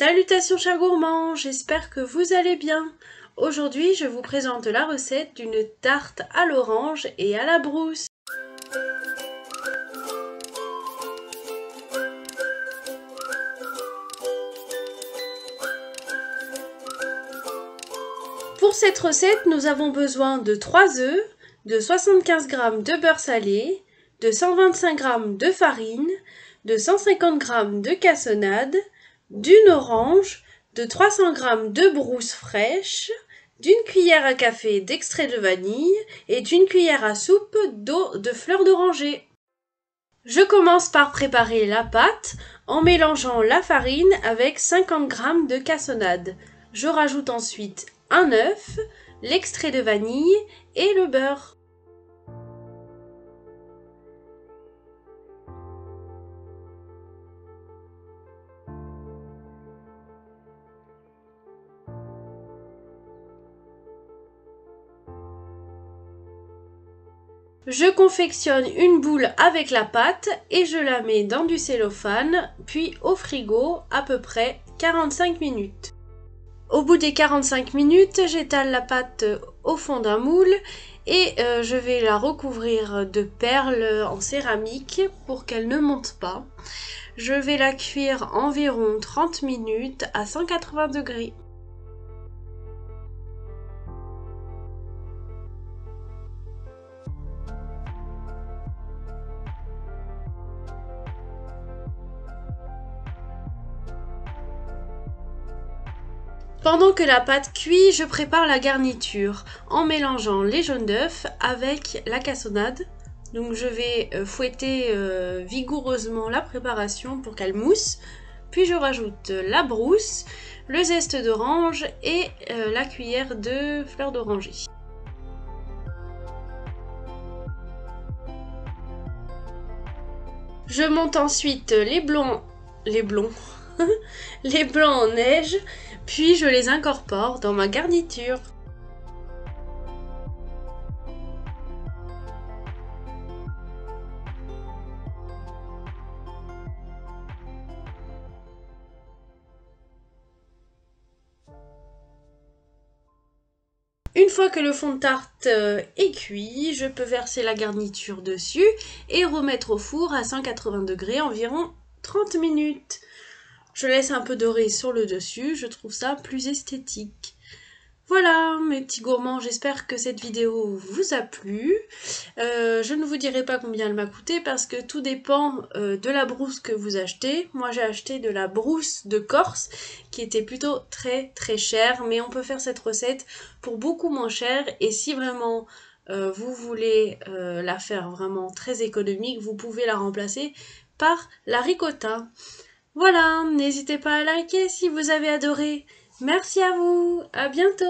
Salutations chers gourmands, j'espère que vous allez bien. Aujourd'hui, je vous présente la recette d'une tarte à l'orange et à la brousse. Pour cette recette, nous avons besoin de 3 œufs, de 75 g de beurre salé, de 125 g de farine, de 150 g de cassonade, d'une orange, de 300 g de brousse fraîche, d'une cuillère à café d'extrait de vanille et d'une cuillère à soupe d'eau de fleur d'oranger. Je commence par préparer la pâte en mélangeant la farine avec 50 g de cassonade. Je rajoute ensuite un œuf, l'extrait de vanille et le beurre. Je confectionne une boule avec la pâte et je la mets dans du cellophane, puis au frigo à peu près 45 minutes. Au bout des 45 minutes, j'étale la pâte au fond d'un moule et je vais la recouvrir de perles en céramique pour qu'elle ne monte pas. Je vais la cuire environ 30 minutes à 180 degrés. Pendant que la pâte cuit, je prépare la garniture en mélangeant les jaunes d'œufs avec la cassonade. Donc je vais fouetter vigoureusement la préparation pour qu'elle mousse. Puis je rajoute la brousse, le zeste d'orange et la cuillère de fleur d'oranger. Je monte ensuite les blancs en neige, puis je les incorpore dans ma garniture. Une fois que le fond de tarte est cuit, je peux verser la garniture dessus et remettre au four à 180 degrés environ 30 minutes. Je laisse un peu dorer sur le dessus, je trouve ça plus esthétique. Voilà mes petits gourmands, j'espère que cette vidéo vous a plu. Je ne vous dirai pas combien elle m'a coûté parce que tout dépend de la brousse que vous achetez. Moi j'ai acheté de la brousse de Corse qui était plutôt très chère, mais on peut faire cette recette pour beaucoup moins cher et si vraiment vous voulez la faire vraiment très économique, vous pouvez la remplacer par la ricotta. Voilà, n'hésitez pas à liker si vous avez adoré. Merci à vous, à bientôt.